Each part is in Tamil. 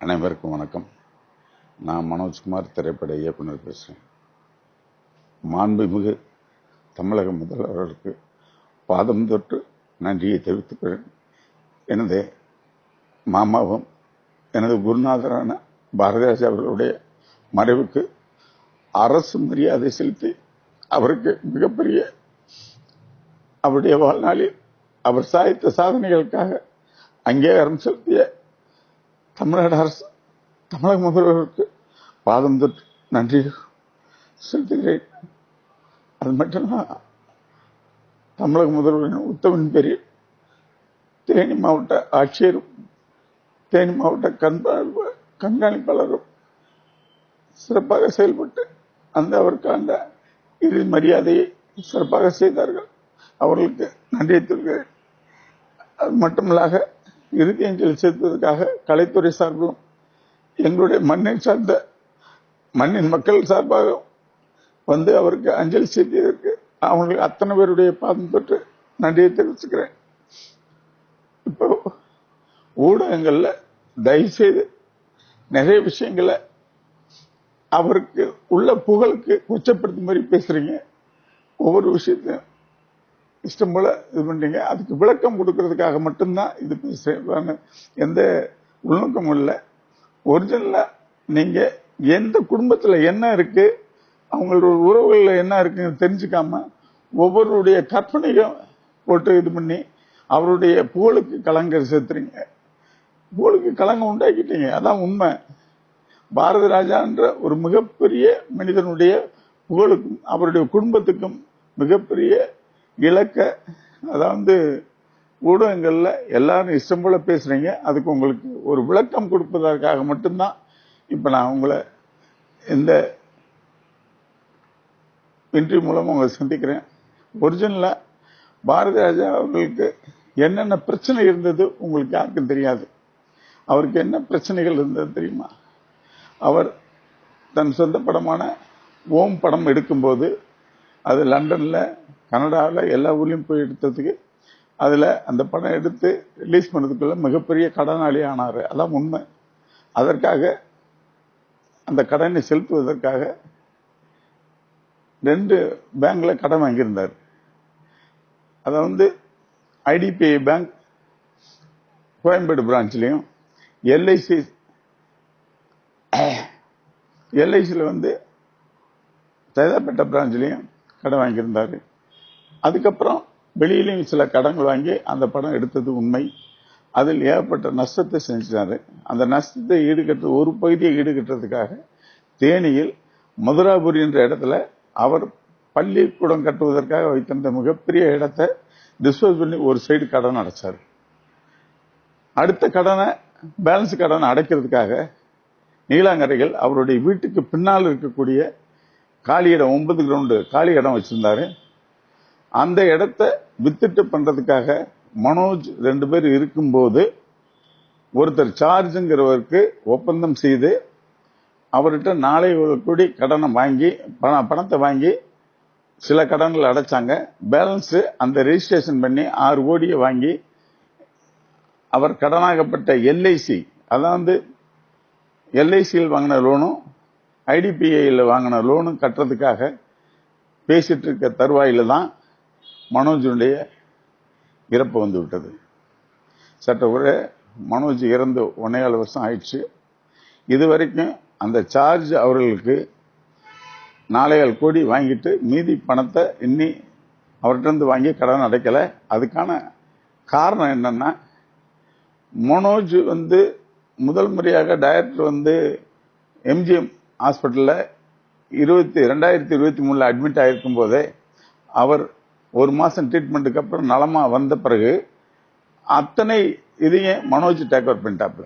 அனைவருக்கும் வணக்கம். நான் மனோஜ்குமார், திரைப்பட இயக்குனர் பேசுகிறேன். மாண்புமிகு தமிழக முதல்வர்களுக்கு பாதம் தொட்டு நன்றியை தெரிவித்துக்கிறேன். எனது மாமாவும் எனது குருநாதரான பாரதிராஜா அவர்களுடைய மறைவுக்கு அரசு மரியாதை செலுத்தி அவருக்கு மிகப்பெரிய அவருடைய வாழ்நாளில் அவர் சாதித்த சாதனைகளுக்காக அங்கீகாரம் செலுத்திய தமிழ்நாடு அரசு தமிழக முதல்வருக்கு பாதம் தொட்டு நன்றி செலுத்துகிறேன். அது மட்டும் தமிழக முதல்வரின் உத்தரவின் பேரில் தேனி மாவட்ட ஆட்சியரும் தேனி மாவட்ட கண்காணிப்பாளரும் சிறப்பாக செயல்பட்டு அவருக்கு அந்த இறுதி மரியாதையை சிறப்பாக செய்தார்கள். அவர்களுக்கு நன்றியை தெரிவிக்கிறேன். அது மட்டுமல்லாக இறுதி அஞ்சலி செலுத்துவதற்காக கலைத்துறை சார்பிலும் எங்களுடைய மண்ணின் மக்கள் சார்பாக வந்து அவருக்கு அஞ்சலி செலுத்தியதற்கு அவங்களுக்கு அத்தனை பேருடைய பாதம் தொட்டு நன்றியை தெரிவிச்சுக்கிறேன். இப்போ ஊடகங்கள்ல தயவு செய்து நிறைய விஷயங்களை அவருக்கு உள்ள புகழுக்கு உச்சப்படுத்தும் மாதிரி பேசுறீங்க. ஒவ்வொரு விஷயத்தையும் இஷ்டம் போல இது பண்றீங்க. அதுக்கு விளக்கம் கொடுக்கறதுக்காக மட்டும்தான் இது பேசுறேன். எந்த உள்நோக்கமும் இல்லை. ஒரிஜினலா நீங்க எந்த குடும்பத்துல என்ன இருக்கு, அவங்களோட உறவுகள்ல என்ன இருக்குன்னு தெரிஞ்சுக்காம ஒவ்வொருடைய கற்பனையும் போட்டு இது பண்ணி அவருடைய புகழுக்கு களங்கம் சேர்த்துறீங்க. புகழுக்கு களங்கம் உண்டாக்கிட்டீங்க. அதான் உண்மை. பாரதி ராஜா என்ற ஒரு மிகப்பெரிய மனிதனுடைய புகழுக்கும் அவருடைய குடும்பத்துக்கும் மிகப்பெரிய இலக்க அதாவது ஊடகங்கள்ல எல்லாரும் இஷ்டம் போல பேசுறீங்க. அதுக்கு உங்களுக்கு ஒரு விளக்கம் கொடுப்பதற்காக மட்டும்தான் இப்ப நான் உங்களை இந்த இன்டர்வியூ மூலமா உங்களை சந்திக்கிறேன். ஒரிஜினலா பாரதி ராஜா அவர்களுக்கு என்னென்ன பிரச்சனை இருந்தது உங்களுக்கு யாருக்கும் தெரியாது. அவருக்கு என்ன பிரச்சனைகள் இருந்தது தெரியுமா? அவர் தன் சொந்த படமான ஓம் படம் எடுக்கும்போது அது லண்டன்ல கனடாவில் எல்லா ஊர்லயும் போய் எடுத்ததுக்கு அதுல அந்த படம் எடுத்து ரிலீஸ் பண்ணதுக்குள்ள மிகப்பெரிய கடனாளி ஆனாரு. அதான் உண்மை. அதற்காக அந்த கடனை செலுத்துவதற்காக 2 பேங்க்ல கடன் வாங்கியிருந்தார். அதை ஐடிபிஐ பேங்க் கோயம்பேடு பிரான்ச்லயும் எல்ஐசியில் சைதாப்பேட்டை பிரான்ச்லயும் கடன் வாங்கியிருந்தாரு. அதுக்கப்புறம் வெளியிலையும் சில கடன்கள் வாங்கி அந்த படம் எடுத்தது உண்மை. அதில் ஏகப்பட்ட நஷ்டத்தை செஞ்சாரு. அந்த நஷ்டத்தை ஒரு பகுதியை ஈடுகட்டுறதுக்காக தேனியில் மதுராபுரி என்ற இடத்துல அவர் பள்ளிக்கூடம் கட்டுவதற்காக வைத்திருந்த மிகப்பெரிய இடத்தை டிஸ்போஸ் பண்ணி ஒரு சைடு கடன் அடைச்சாரு. அடுத்த பேலன்ஸ் கடனை அடைக்கிறதுக்காக நீலாங்கரைகள் அவருடைய வீட்டுக்கு பின்னால் இருக்கக்கூடிய காலி இடம் 9 கிரவுண்டு காலி இடம் வச்சிருந்தாரு. அந்த இடத்தை வித்துட்டு பண்றதுக்காக மனோஜ் 2 பேர் இருக்கும்போது ஒருத்தர் சார்ஜுங்கிறவருக்கு ஒப்பந்தம் செய்து அவர்கிட்ட 4 கோடி கடனை வாங்கி பணத்தை வாங்கி சில கடன்கள் அடைச்சாங்க. பேலன்ஸ் அந்த ரெஜிஸ்ட்ரேஷன் பண்ணி 6 கோடியை வாங்கி அவர் கடனாகப்பட்ட எல்ஐசி அதாவது எல்ஐசியில் வாங்கின லோனும் ஐடிபிஐயில் வாங்கின லோனும் கட்டுறதுக்காக பேசிட்டு இருக்க தருவாயில தான் மனோஜுடைய இறப்பு விட்டது. சட்ட மனோஜ் இறந்து 1.25 வருஷம் ஆயிடுச்சு. இதுவரைக்கும் அந்த சார்ஜ் அவர்களுக்கு 4.5 கோடி வாங்கிட்டு மீதி பணத்தை இன்னி அவர்கிட்ட வாங்கி கடன் அடைக்கல. அதுக்கான காரணம் என்னன்னா, மனோஜ் முதல் முறையாக டைரக்டர் எம்ஜிஎம் ஹாஸ்பிட்டல்ல 2023 அட்மிட் ஆயிருக்கும் போதே அவர் 1 மாசம் ட்ரீட்மெண்ட்டுக்கு அப்புறம் நலமா வந்த பிறகு அத்தனை இதையும் மனோஜ் டேக் ஓவர் பண்ணிட்டாப்ல.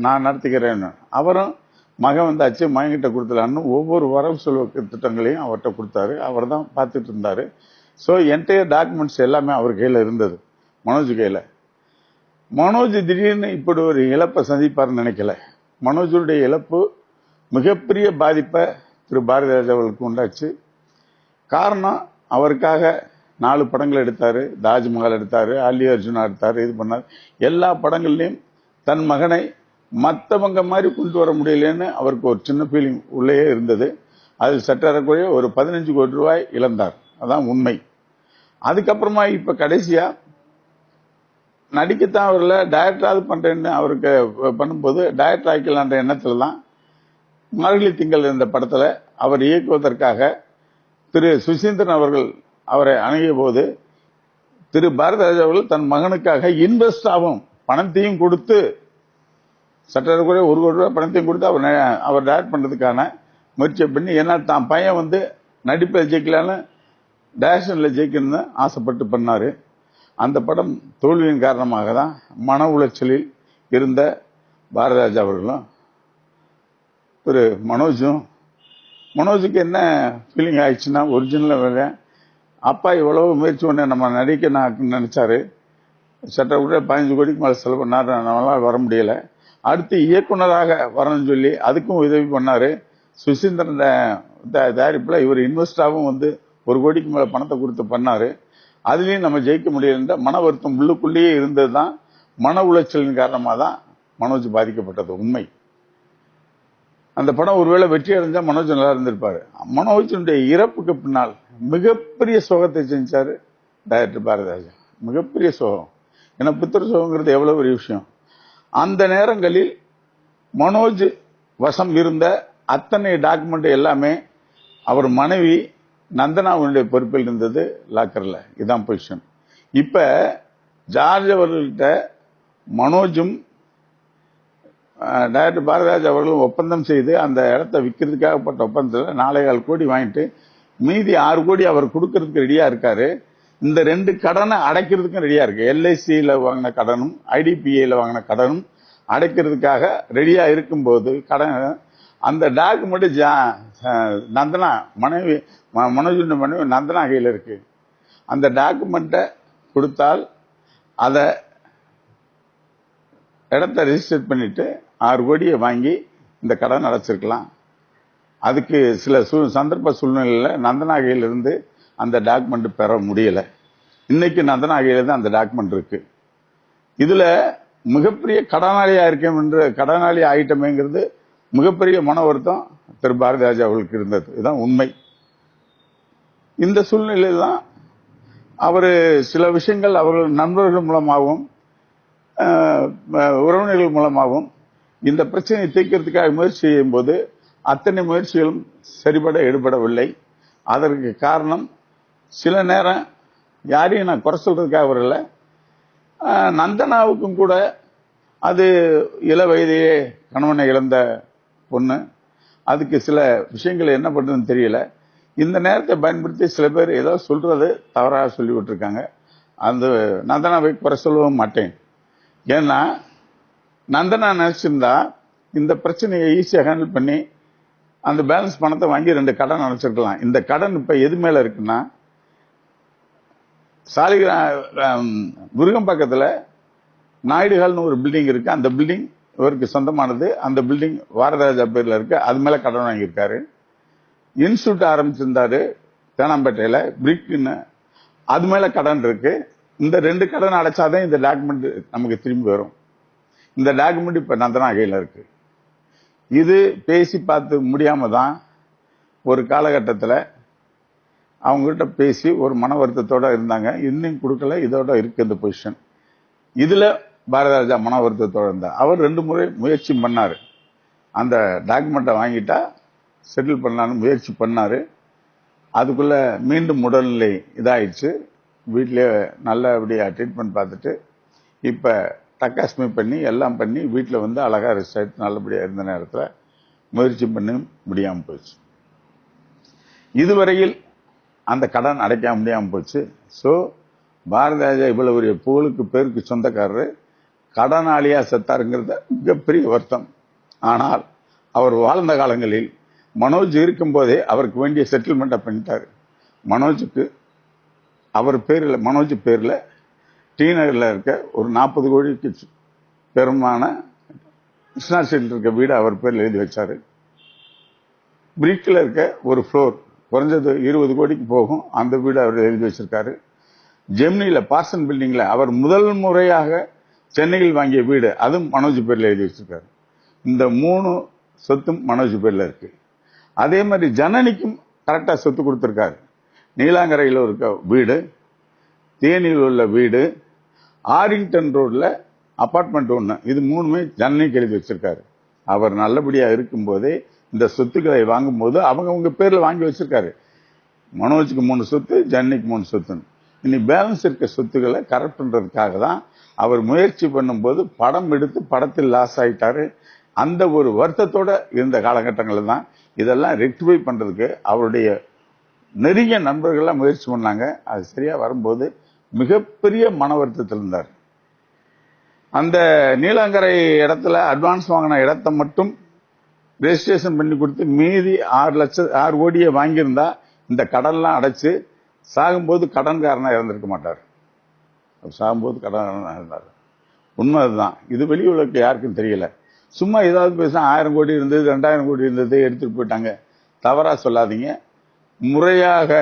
நான் நடத்திக்கிறேன். அவரும் மகன் மகன்கிட்ட கொடுத்துலான்னு ஒவ்வொரு வரவு செலவு திட்டங்களையும் அவர்கிட்ட கொடுத்தாரு. அவர் தான் பார்த்துட்டு இருந்தாரு. ஸோ என்டையர் டாக்குமெண்ட்ஸ் எல்லாமே அவர் கையில இருந்தது, மனோஜ் கையில. மனோஜ் திடீர்னு இப்படி ஒரு இழப்பை சந்திப்பாருன்னு நினைக்கல. மனோஜுடைய இழப்பு மிகப்பெரிய பாதிப்பை திரு பாரதி ராஜா அவர்களுக்கு உண்டாச்சு. காரணம், அவருக்காக 4 படங்கள் எடுத்தாரு. தாஜ்மஹால் எடுத்தாரு, அல்லி அர்ஜுனா எடுத்தாரு, இது பண்ணாரு. எல்லா படங்கள்லயும் தன் மகனை மற்றவங்க மாதிரி கொண்டு வர முடியலன்னு அவருக்கு ஒரு சின்ன ஃபீலிங் உள்ளே இருந்தது. அதில் சற்றக்குறைய ஒரு 15 கோடி ரூபாய் இழந்தார். அதான் உண்மை. அதுக்கப்புறமா இப்ப கடைசியா நடிக்கத்தான் அவர்ல டைரக்டராவது பண்றேன்னு அவருக்கு பண்ணும்போது டைரக்டர் ஆக்கலான்ற எண்ணத்துல தான் மார்கழி திங்கள் என்ற படத்துல அவர் இயக்குவதற்காக திரு சுசீந்திரன் அவர்கள் அவரை அணுகிய போது திரு பாரதிராஜா அவர்கள் தன் மகனுக்காக இன்வெஸ்டாகவும் பணத்தையும் கொடுத்து சற்றக்குறைய 1 கோடி ரூபாய் பணத்தையும் கொடுத்து அவர் டைரக்ட் பண்றதுக்கான முயற்சி பண்ணி, ஏன்னா தான் பையன் நடிப்பில் ஜெயிக்கலான்னு டைரக்ஷன்ல ஜெயிக்கணும்னு ஆசைப்பட்டு பண்ணாரு. அந்த படம் தோல்வியின் காரணமாக தான் மன உளைச்சலில் இருந்த பாரதிராஜா அவர்களும் ஒரு மனோஜுக்கு என்ன ஃபீலிங் ஆயிடுச்சுன்னா, ஒரிஜினல் வேலை அப்பா இவ்வளவு முயற்சி பண்ண நம்ம நடிக்க நினைச்சாரு, சட்ட கூட 15 கோடிக்கு மேலே செலவு பண்ணாரு, நம்மளால வர முடியல. அடுத்து இயக்குனராக வரணும்னு சொல்லி அதுக்கும் உதவி பண்ணாரு. சுசீந்திரன் தயாரிப்புல இவர் இன்வெஸ்டாவும் 1 கோடிக்கு மேல பணத்தை கொடுத்து பண்ணாரு. அதுலயும் நம்ம ஜெயிக்க முடியல. மன வருத்தம் உள்ளுக்குள்ளேயே இருந்தது தான். மன உளைச்சலின் காரணமாக தான் மனோஜ் பாதிக்கப்பட்டது உண்மை. அந்த படம் ஒருவேளை வெற்றி அடைஞ்சா மனோஜ் நல்லா இருந்திருப்பாரு. மனோஜனுடைய இறப்புக்கு பின்னால் மிகப்பெரிய சோகத்தை செஞ்சாரு டைரக்டர் பாரதிராஜா. மிகப்பெரிய சோகம். ஏன்னா புத்திர சோகங்கிறது எவ்வளவு பெரிய விஷயம். அந்த நேரங்களில் மனோஜ் வசம் இருந்த அத்தனை டாக்குமெண்ட் எல்லாமே அவர் மனைவி நந்தனாவுடைய பொறுப்பில் இருந்தது லாக்கர்ல. இதான் பொசிஷன். இப்ப ஜார்ஜ் அவர்கள்ட்ட மனோஜும் டைரக்டர் பாரதிராஜ் அவர்களும் ஒப்பந்தம் செய்து அந்த இடத்தை விற்கிறதுக்காகப்பட்ட ஒப்பந்தத்தில் 4.25 கோடி வாங்கிட்டு மீதி 6 கோடி அவர் கொடுக்கறதுக்கு ரெடியா இருக்காரு. இந்த 2 கடனை அடைக்கிறதுக்கும் ரெடியா இருக்கு. எல்ஐசியில வாங்கின கடனும் ஐடிபிஐல வாங்கின கடனும் அடைக்கிறதுக்காக ரெடியா இருக்கும்போது கடன் அந்த டாக்குமெண்ட் நந்தனா மனைவி மனோஜ் மனைவி நந்தனா கையில் இருக்கு. அந்த டாக்குமெண்ட்டை கொடுத்தால் அதை இடத்த ரெஜிஸ்டர் பண்ணிட்டு 6 கோடியை வாங்கி இந்த கடன் அடைச்சிருக்கலாம். அதுக்கு சில சந்தர்ப்ப சூழ்நிலையில நந்தனா கையிலிருந்து அந்த டாக்குமெண்ட் பெற முடியல. இன்னைக்கு நந்தனா கையில தான் அந்த டாக்குமெண்ட் இருக்கு. இதுல மிகப்பெரிய கடனாளியா இருக்கேன் என்று கடனாளி ஆயிட்டமேங்கிறது மிகப்பெரிய மன வருத்தம் திரு பாரதிராஜா அவர்களுக்கு இருந்தது. இதுதான் உண்மை. இந்த சூழ்நிலையில் தான் அவர் சில விஷயங்கள் அவர்கள் நண்பர்கள் மூலமாகவும் உறவினர்கள் மூலமாகவும் இந்த பிரச்சனையை தீர்க்கிறதுக்காக முயற்சி செய்யும் போது அத்தனை முயற்சிகளும் சரிபட ஈடுபடவில்லை. அதற்கு காரணம் சில நேரம் யாரையும் நான் குறை சொல்றதுக்காக வரல, நந்தனாவுக்கும் கூட அது இள வயதையே கணவனை இழந்த பொண்ணு, அதுக்கு சில விஷயங்கள் என்ன பண்றதுன்னு தெரியல. இந்த நேரத்தை பயன்படுத்தி சில பேர் ஏதோ சொல்றது தவறாக சொல்லி விட்டுருக்காங்க. அந்த நந்தனாவை குறை சொல்லவும் மாட்டேன். ஏன்னா நந்தனா நினைச்சிருந்தா இந்த பிரச்சனையை ஈஸியாக ஹேண்டில் பண்ணி அந்த பேலன்ஸ் பணத்தை வாங்கி 2 கடன் அடைச்சிருக்கலாம். இந்த கடன் இப்ப எது மேல இருக்குன்னா, விருகம்பாக்கத்துல நாயுடுகால்னு ஒரு பில்டிங் இருக்கு. அந்த பில்டிங் இவருக்கு சொந்தமானது. அந்த பில்டிங் பாரதிராஜா பேர்ல இருக்கு. அது மேல கடன் வாங்கியிருக்காரு. இன்ஸ்டியூட் ஆரம்பிச்சிருந்தாரு தேனாம்பேட்டையில பிரிக்னு, அது மேல கடன் இருக்கு. இந்த 2 கடன் அடைச்சாதான் இந்த டாக்குமெண்ட் நமக்கு திரும்பி வரும். இந்த டாக்குமெண்ட் இப்ப நந்தனா கையில இருக்கு. இது பேசி பார்த்து முடியாம தான் ஒரு காலகட்டத்தில் அவங்ககிட்ட பேசி ஒரு மன வருத்தத்தோட இருந்தாங்க. இன்னும் கொடுக்கல, இதோட இருக்கு இந்த பொசிஷன். இதுல பாரதிராஜா மன வருத்தத்தோட இருந்தார். அவர் 2 முறை முயற்சி பண்ணாரு. அந்த டாக்குமெண்ட்டை வாங்கிட்டா செட்டில் பண்ணலான்னு முயற்சி பண்ணாரு. அதுக்குள்ள மீண்டும் உடல்நிலை இதாயிடுச்சு. வீட்டிலே நல்லபடியா ட்ரீட்மெண்ட் பார்த்துட்டு இப்ப டக்காஸ்மி பண்ணி எல்லாம் பண்ணி வீட்டில் அழகா ரெஸ்ட் ஆயிட்டு நல்லபடியா இருந்த நேரத்தில் முயற்சி பண்ண முடியாம போச்சு. இதுவரையில் அந்த கடன் அடைக்க முடியாம போச்சு. ஸோ பாரதிராஜா இவ்வளவு ஒரு புகழுக்கு பேருக்கு சொந்தக்காரரு கடனாளியா செத்தாருங்கிறத மிகப்பெரிய வருத்தம். ஆனால் அவர் வாழ்ந்த காலங்களில் மனோஜ் இருக்கும் போதே அவருக்கு வேண்டிய செட்டில்மெண்ட்டை பண்ணிட்டாரு. மனோஜுக்கு அவர் பேரில் மனோஜ் பேர்ல டி நகர்ல இருக்க ஒரு 40 கோடிக்கு பெருமான கிருஷ்ணா ஸ்ட்ரீட்ல இருக்க வீடு அவர் பேர்ல எழுதி வச்சாரு. பிரிக்ல இருக்க ஒரு ஃப்ளோர் குறைஞ்சது 20 கோடிக்கு போகும். அந்த வீடு அவர் எழுதி வச்சிருக்காரு. ஜெமினியில பார்சன் பில்டிங்ல அவர் முதல் முறையாக சென்னையில் வாங்கிய வீடு அதுவும் மனோஜ் பேர்ல எழுதி வச்சிருக்காரு. இந்த 3 சொத்தும் மனோஜ் பேர்ல இருக்கு. அதே மாதிரி ஜனனிக்கும் கரெக்டா சொத்து கொடுத்திருக்காரு. நீலாங்கரையில் இருக்க வீடு, தேனியில் உள்ள வீடு, ஆரிங்டன் ரோட்ல அபார்ட்மெண்ட் 1, இது 3மே ஜனனிக்கு எழுதி வச்சிருக்காரு. அவர் நல்லபடியா இருக்கும்போதே இந்த சொத்துக்களை வாங்கும் போது அவங்க பேர்ல வாங்கி வச்சிருக்காரு. மனோஜுக்கு 3 சொத்து, ஜனனிக்கு 3 சொத்து. இனி பேலன்ஸ் இருக்க சொத்துக்களை கரெக்ட் பண்றதுக்காக தான் அவர் முயற்சி பண்ணும்போது படம் எடுத்து படத்தில் லாஸ் ஆயிட்டாரு. அந்த ஒரு வருத்தத்தோட இருந்த காலகட்டங்களில் தான் இதெல்லாம் ரெக்டிஃபை பண்றதுக்கு அவருடைய நெருங்கிய நண்பர்கள்லாம் முயற்சி பண்ணாங்க. அது சரியா வரும்போது மிகப்பெரிய மன வருத்தத்தில் இருந்தார். அந்த நீலாங்கரை இடத்துல அட்வான்ஸ் வாங்கின இடத்தை மட்டும் ரெஜிஸ்ட்ரேஷன் பண்ணி கொடுத்து மீதி 6 கோடியை வாங்கியிருந்தா இந்த கடன்லாம் அடைச்சு சாகும்போது கடன்காரனா இறந்திருக்க மாட்டார். சாகும்போது கடன்காரனா இருந்தார். உண்மை அதுதான். இது வெளி உலகத்துக்கு யாருக்கும் தெரியல. சும்மா ஏதாவது பேச 1000 கோடி இருந்தது, 2000 கோடி இருந்தது, எடுத்துட்டு போயிட்டாங்க. தவறா சொல்லாதீங்க. முறையாக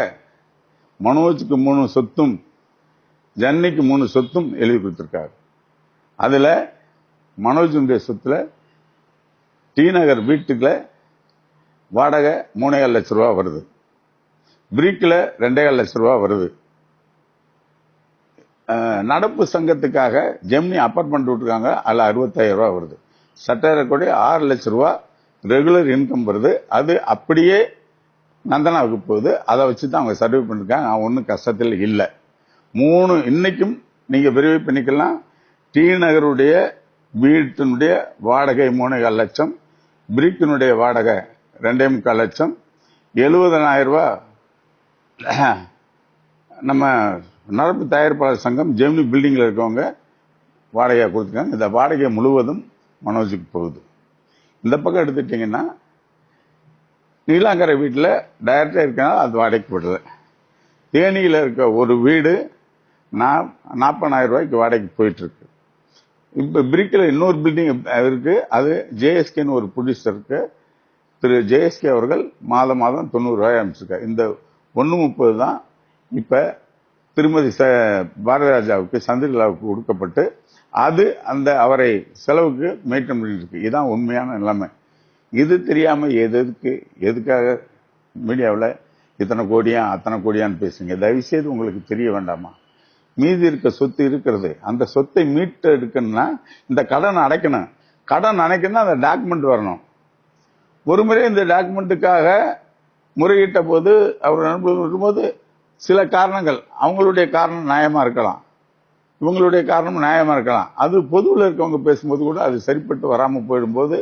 மனோஜுக்கு 3 சொத்தும் ஜன்னிக்கு 3 சொத்தும் எழுதி கொடுத்திருக்காரு. அதுல மனோஜுடைய சொத்துல டி நகர் வீட்டுக்குள்ள வாடகை 3,5 லட்சம் ரூபாய் வருது. பிரிக்ல 2,5 லட்சம் ரூபாய் வருது. நடப்பு சங்கத்துக்காக ஜெமினி அபார்ட்மெண்ட் விட்டுருக்காங்க, அதுல 65,000 ரூபாய் வருது. சட்டேரக்கூடிய 6 லட்சம் ரூபாய் ரெகுலர் இன்கம் வருது. அது அப்படியே நந்தனாவுக்கு போகுது. அதை வச்சுதான் அவங்க சர்வே பண்ணிருக்காங்க. அவன் ஒன்றும் கஷ்டத்தில் இல்லை. 3 இன்னைக்கும் நீங்க விரிவு பண்ணிக்கலாம். டி நகருடைய வீட்டினுடைய வாடகை 3,5 லட்சம், பிரிக்கினுடைய வாடகை 2,25 லட்சம், 70,000 ரூபாய் நம்ம நடப்பு தயாரிப்பாளர் சங்கம் ஜெமினி பில்டிங்ல இருக்கவங்க வாடகையா கொடுத்துருக்காங்க. இந்த வாடகை முழுவதும் மனோஜுக்கு போகுது. இந்த பக்கம் எடுத்துட்டீங்கன்னா நீலாங்கரை வீட்டில் டைரக்டா இருக்கனால அது வாடகைக்கு போடுது. தேனியில இருக்க ஒரு வீடு 40,000 ரூபாய்க்கு வாடகைக்கு போயிட்டு இருக்கு. இப்ப பிரிக்கில் இன்னொரு பில்டிங் இருக்கு. அது ஜேஎஸ்கேன்னு ஒரு ப்ரொடியூசர் இருக்கு. திரு ஜேஎஸ்கே அவர்கள் மாதம் 90 ரூபாய் அமைச்சிருக்காரு. இந்த 1.30 தான் இப்ப திருமதி பாரதிராஜாவுக்கு சந்திரலாவுக்கு கொடுக்கப்பட்டு அது அந்த அவரை செலவுக்கு மெயின்டைன் பண்ணிட்டு இருக்கு. இதுதான் உண்மையான நிலைமை. இது தெரியாம எதுக்காக மீடியாவில் இத்தனை கோடியா அத்தனை கோடியான்னு பேசுங்க. தயவு செய்து உங்களுக்கு தெரிய வேண்டாமா? மீதி இருக்க சொத்து இருக்கிறது. அந்த சொத்தை மீட்டு எடுக்கணும்னா இந்த கடன் அடைக்கணும். கடன் அடைக்கணும்னா அந்த டாக்குமெண்ட் வரணும். ஒரு முறை இந்த டாக்குமெண்ட்டுக்காக முறையிட்ட போது அவர் நண்பர்கள் இருக்கும்போது சில காரணங்கள், அவங்களுடைய காரணம் நியாயமா இருக்கலாம், இவங்களுடைய காரணம் நியாயமா இருக்கலாம். அது பொதுவில் இருக்கவங்க பேசும்போது கூட அது சரிப்பட்டு வராம போயிடும்போது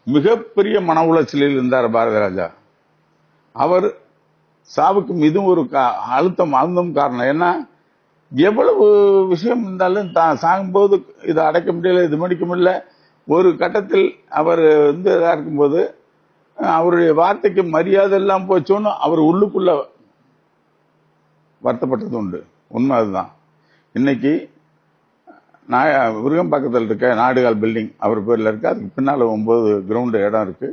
மிகப்பெரிய மன உளைச்சலில் இருந்தார் பாரதிராஜா. அவர் சாவுக்கு இதுவும் ஒரு அழுத்தம் காரணம். ஏன்னா எவ்வளவு விஷயம் இருந்தாலும் தான் சாகும்போது இதை அடைக்க முடியல, இது முடிக்க முடியல. ஒரு கட்டத்தில் அவர் இதா இருக்கும்போது அவருடைய வார்த்தைக்கு மரியாதை எல்லாம் போச்சோன்னு அவர் உள்ளுக்குள்ள வருத்தப்பட்டது உண்டு. உண்மை அதுதான். இன்னைக்கு விருகம்பாக்கத்தில் இருக்க நாடுகால் பில்டிங் அவர் பேர்ல இருக்கு. அதுக்கு பின்னால 9 கிரவுண்ட் இடம் இருக்கு.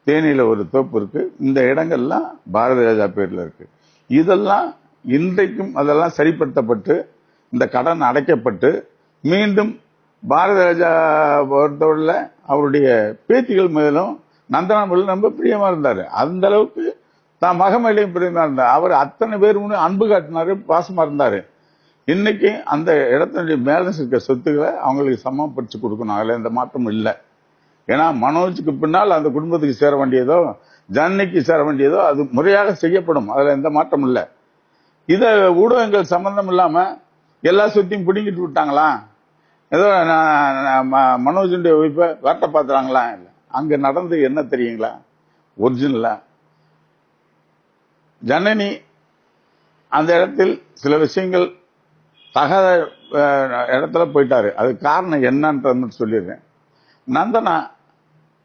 தேனியில ஒரு தோப்பு இருக்கு. இந்த இடங்கள்லாம் பாரதிராஜா பேர்ல இருக்கு. இதெல்லாம் இன்றைக்கும் அதெல்லாம் சரிப்படுத்தப்பட்டு இந்த கடன் அடைக்கப்பட்டு மீண்டும் பாரதிராஜா பொறுத்தவரையில அவருடைய பேத்திகள் மேலும் நந்தனா மேலும் ரொம்ப பிரியமா இருந்தாரு. அந்த அளவுக்கு தான் மகமேலையும் பிரியமா இருந்தார். அவர் அத்தனை பேர் அன்பு காட்டினாரு, பாசமா இருந்தாரு. இன்னைக்கு அந்த இடத்தினுடைய பேலன்ஸ் இருக்க சொத்துக்களை அவங்களுக்கு சமப்படுத்தி கொடுக்கணும். அதுல எந்த மாற்றமும் இல்லை. ஏன்னா மனோஜுக்கு பின்னால் அந்த குடும்பத்துக்கு சேர வேண்டியதோ ஜான்னிக்கு சேர வேண்டியதோ அது முறையாக செய்யப்படும். அதுல எந்த மாற்றம் இல்லை. இத ஊடகங்கள் சம்பந்தம் இல்லாம எல்லா சொத்தையும் பிடிங்கிட்டு விட்டாங்களா, ஏதோ மனோஜுடைய ஒய்ஃபை வேட்டை பார்த்துறாங்களா? இல்லை. அங்க நடந்து என்ன தெரியுங்களா? ஒரிஜினலா ஜனனி அந்த இடத்தில் சில விஷயங்கள் தகாத இடத்துல போயிட்டாரு. அது காரணம் என்னன்னு சொல்லிடுறேன். நந்தனா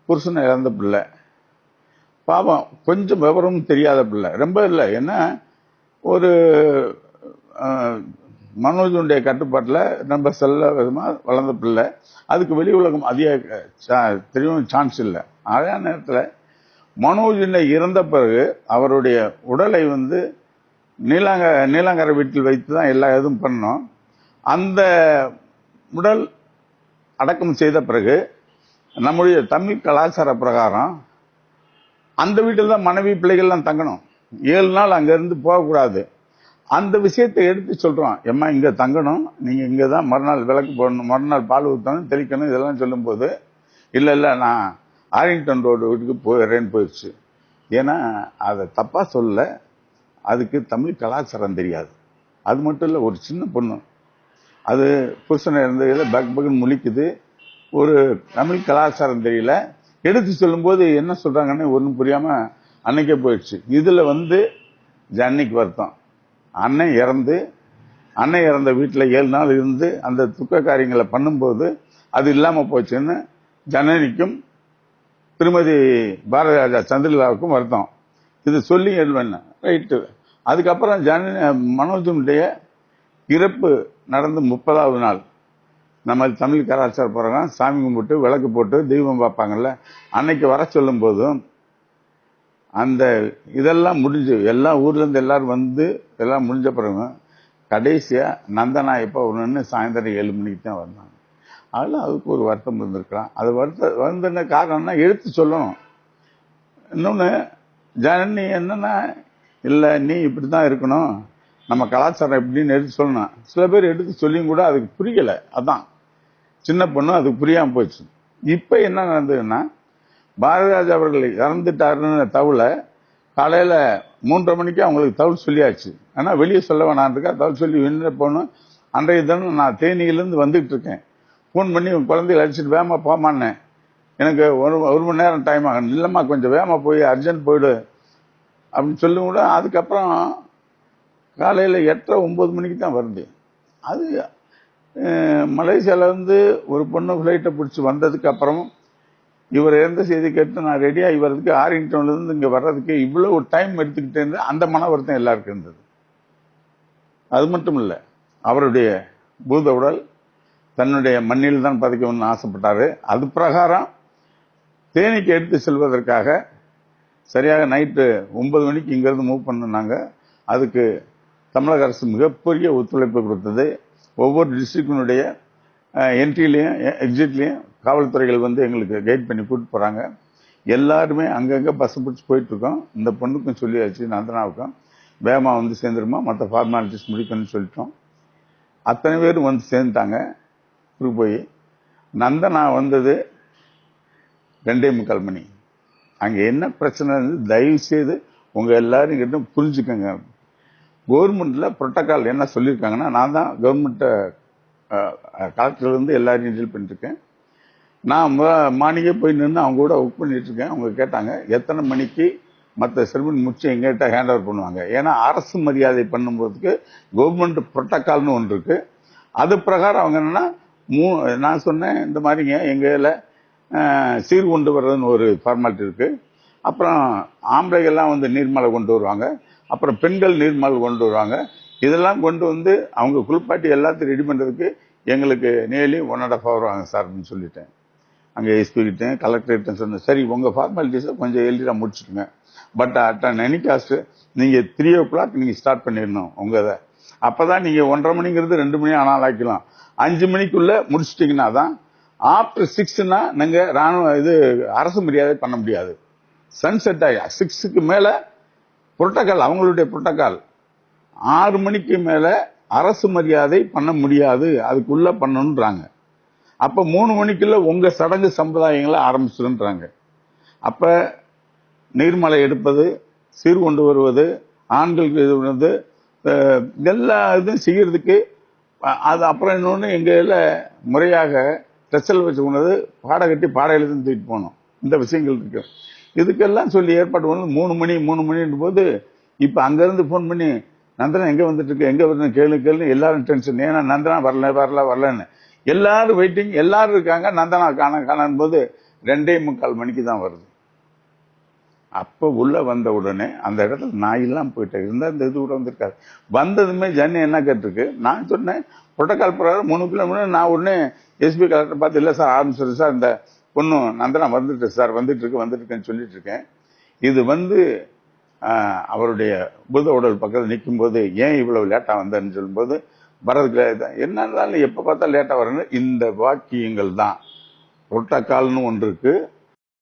புருஷனை இழந்த பிள்ளை, பாவம் கொஞ்சம் விவரமும் தெரியாத பிள்ளை, ரொம்ப இல்லை. என்ன ஒரு மனோஜனுடைய கட்டுப்பாட்டில் ரொம்ப செல்ல விதமா வளர்ந்த பிள்ளை. அதுக்கு வெளி உலகம் அதிக தெரியவும் சான்ஸ் இல்லை. அதே நேரத்தில் மனோஜினை இறந்த பிறகு அவருடைய உடலை நீலாங்கரை வீட்டில் வைத்து தான் எல்லா இதுவும் பண்ணோம். அந்த உடல் அடக்கம் செய்த பிறகு நம்முடைய தமிழ் கலாச்சார பிரகாரம் அந்த வீட்டில் தான் மனைவி பிள்ளைகள்லாம் தங்கணும். 7 நாள் அங்க இருந்து போகக்கூடாது. அந்த விஷயத்தை எடுத்து சொல்றோம். எம்மா இங்க தங்கணும், நீங்க இங்க தான் மறுநாள் விளக்கு போடணும், மறுநாள் பால் ஊற்றணும், தெளிக்கணும், இதெல்லாம் சொல்லும் போது இல்ல நான் ஆரிங்டன் ரோடு வீட்டுக்கு போயிடுறேன்னு போயிடுச்சு. ஏன்னா அதை தப்பா சொல்ல, அதுக்கு தமிழ் கலாச்சாரம் தெரியாது. அது மட்டும் இல்ல, ஒரு சின்ன பொண்ணு அது புருஷனை இருந்ததில் பக் பக்குன்னு முழிக்குது. ஒரு தமிழ் கலாச்சாரம் தெரியல. எடுத்து சொல்லும் போது என்ன சொல்றாங்கன்னு ஒன்றும் புரியாம அன்னைக்கே போயிடுச்சு. இதுல ஜன்னிக்கு வருத்தம். அன்னை இறந்த வீட்டில் 7 நாள் இருந்து அந்த துக்க காரியங்களை பண்ணும்போது அது இல்லாம போச்சுன்னு ஜனனிக்கும் திருமதி பாரதிராஜா சந்திரலாவுக்கும் வருத்தம். இது சொல்லி எழுவேன் ரைட்டு. அதுக்கப்புறம் மனோஜனுடைய இறப்பு நடந்து 30வது நாள் நம்ம தமிழ் கலாச்சார பிரகாரம் சாமி கும்பிட்டு விளக்கு போட்டு தெய்வம் பார்ப்பாங்கல்ல, அன்னைக்கு வர சொல்லும் போதும் அந்த இதெல்லாம் முடிஞ்சு எல்லா ஊர்ல இருந்து எல்லாரும் எல்லாம் முடிஞ்ச பிறகு கடைசியா நந்தனா எப்போ வரணும்னு சாயந்தரம் 7 மணிக்கு தான் வந்தாங்க. அதெல்லாம் அதுக்கு ஒரு வருத்தம் இருந்திருக்கலாம். அது வருத்தன காரணம்னா எடுத்து சொல்லணும். இன்னொன்னு ஜனனி என்னன்னா, இல்லை நீ இப்படிதான் இருக்கணும், நம்ம கலாச்சாரம் எப்படின்னு எடுத்து சொல்லணும். சில பேர் எடுத்து சொல்லியும் கூட அதுக்கு புரியல. அதான் சின்ன பொண்ணு அதுக்கு புரியாம போச்சு. இப்ப என்ன நடந்ததுன்னா, பாரதிராஜா அவர்கள் இறந்துட்டாருன்னு தகவல காலையில 3:30 மணிக்கு அவங்களுக்கு தகவல் சொல்லியாச்சு. ஆனா வெளியே சொல்ல வேணான்றக்கா தகவல் சொல்லி வெளியே போகணும். அன்றைய தினம் நான் தேனியிலிருந்து வந்துட்டு இருக்கேன். ஃபோன் பண்ணி உன் குழந்தைகளை அடிச்சுட்டு வேகமா போமான்னேன். எனக்கு ஒரு மணி நேரம் டைம் ஆகும். இல்லம்மா கொஞ்சம் வேகமா போய் அர்ஜென்ட் போயிடு அப்படின்னு சொல்லி கூட அதுக்கப்புறம் காலையில 8:30-9 மணிக்கு தான் வருது. அது மலேசியால இருந்து ஒரு பொண்ணு ஃபிளைட்டை பிடிச்சி வந்ததுக்கு அப்புறம் இவர் எந்த செய்தி கேட்டு நான் ரெடியா இவருக்கு ஆரிங்டன்ல இருந்து இங்க வர்றதுக்கு இவ்வளவு டைம் எடுத்துக்கிட்டே இருந்து அந்த மன வருத்தம் எல்லாருக்கும் இருந்தது. அது மட்டும் இல்ல, அவருடைய பூத உடல் தன்னுடைய மண்ணில் தான் பதிக்கணும்னு ஆசைப்பட்டாரு. அது பிரகாரம் தேனிக்கு எடுத்து செல்வதற்காக சரியாக நைட்டு 9 மணிக்கு இங்கிருந்து மூவ் பண்ணாங்க. அதுக்கு தமிழக அரசு மிகப்பெரிய ஒத்துழைப்பு கொடுத்தது. ஒவ்வொரு டிஸ்ட்ரிக்டினுடைய என்ட்ரிலையும் எக்ஸிட்லையும் காவல்துறைகள் எங்களுக்கு கைட் பண்ணி கூட்டு போறாங்க. எல்லாருமே அங்கங்க பஸ் பிடிச்சி போயிட்டு இருக்கோம். இந்த பொண்ணுக்கும் சொல்லியாச்சு, நந்தனாவுக்கும் வேகமா சேர்ந்துருமா, மற்ற ஃபார்மாலிட்டிஸ் முடிக்கணும்னு சொல்லிட்டோம். அத்தனை பேரும் சேர்ந்துட்டாங்க. போய் நந்தனா வந்தது 2:45 மணி. அங்க என்ன பிரச்சனை தயவு செய்து உங்க எல்லாரும் கிட்ட புரிஞ்சுக்கங்க. கவர்மெண்ட்ல புரோட்டோகால் என்ன சொல்லியிருக்காங்கன்னா, நான் தான் கவர்மெண்ட் கலெக்டர்ல இருந்து எல்லாரையும் டீல் பண்ணிட்டு இருக்கேன். நான் மார்னிங்கே போய் நின்று அவங்க கூட ஒர்க் பண்ணிட்டு இருக்கேன். அவங்க கேட்டாங்க எத்தனை மணிக்கு மற்ற செரிமனி முடிச்சு எங்கிட்ட ஹேண்ட் ஓவர் பண்ணுவாங்க. ஏன்னா அரசு மரியாதை பண்ணும்போதுக்கு கவர்மெண்ட் புரோட்டோகால்னு ஒன்று இருக்கு. அது பிரகாரம் அவங்க என்னன்னா, நான் சொன்னேன் இந்த மாதிரிங்க எங்கல சீர் கொண்டு வர்றதுன்னு ஒரு ஃபார்மாலிட்டி இருக்கு. அப்புறம் ஆம்பளைகள்லாம் நீர்மலை கொண்டு வருவாங்க. அப்புறம் பெண்கள் நீர்மலை கொண்டு வருவாங்க. இதெல்லாம் கொண்டு அவங்க குளிப்பாட்டி எல்லாத்தையும் ரெடி பண்றதுக்கு எங்களுக்கு நியர்லி 1.5 hour ஆகும் சார் அப்படின்னு சொல்லிட்டேன். அங்கே எஸ்பி கிட்டேன் கலெக்டர்கிட்ட சொன்னேன், சரி உங்க ஃபார்மாலிட்டிஸை கொஞ்சம் எளிதா முடிச்சுட்டுங்க, பட் அட் எனி காஸ்ட் நீங்க 3 o'clock நீங்க ஸ்டார்ட் பண்ணிடணும் உங்க இதை. அப்பதான் நீங்க 1:30 மணிங்கிறது 2 மணி ஆனால் ஆக்கலாம். 5 மணிக்குள்ள முடிச்சிட்டீங்கன்னா தான். ஆஃப்டர் 6னா நாங்க ராணுவ அரசு மரியாதை பண்ண முடியாது. சன்செட் ஆகி 6க்கு மேல புரோட்டோகால், அவங்களுடைய புரோட்டோகால் 6 மணிக்கு மேல அரசு மரியாதை பண்ண முடியாது, அதுக்குள்ள பண்ணணும்ன்றாங்க. அப்ப 3 மணிக்குள்ள உங்க சடங்கு சம்பிரதாயங்களை ஆரம்பிச்சுன்றாங்க. அப்ப நீர்மலை எடுப்பது, சீர் கொண்டு வருவது, ஆண்களுக்கு இது எல்லா இதுவும் செய்யறதுக்கு அது அப்புறம் இன்னொன்னு எங்க முறையாக ஸ்பெஷல் வச்சு கொண்டது பாடை கட்டி பாடையில இருந்து தூக்கிட்டு போனோம். இந்த விஷயங்கள் இருக்கு. இதுக்கெல்லாம் சொல்லி ஏற்பாடு பண்ணது 3 மணின்ற போது இப்ப அங்க இருந்து போன் பண்ணி நந்தனா எங்க வந்துட்டு இருக்கு, எங்க வந்து கேளு எல்லாரும் டென்ஷன். ஏன்னா நந்தனா வரலன்னு எல்லாரும் வெயிட்டிங், எல்லாரும் இருக்காங்க. நந்தனா காணும் போது 2:45 மணிக்கு தான் வருது. அப்ப உள்ள வந்த உடனே அந்த இடத்துல நாயெல்லாம் போயிட்டு இருந்தா இந்த இது கூட வந்திருக்காரு. வந்ததுமே ஜன்னி என்ன கேட்டிருக்கு, நான் சொன்னேன் புரோட்டோகால் பிரகாரம் 3 கிலோமீட்டர். நான் உடனே எஸ்பி கலெக்டர் பார்த்து இல்லை சார் ஆரம்பிச்சிரு சார், இந்த பொண்ணு நந்தனா வந்துட்டு சார் வந்துட்டு இருக்குன்னு சொல்லிட்டு இருக்கேன். இது அவருடைய புத உடல் பக்கத்தில் நிற்கும் போது ஏன் இவ்வளவு லேட்டா வந்தேன்னு சொல்லும்போது வரதுக்கு என்ன எப்ப பார்த்தா லேட்டா வரணும் இந்த வாக்கியங்கள் தான் புரோட்டோக்கால்னு ஒன்று இருக்கு,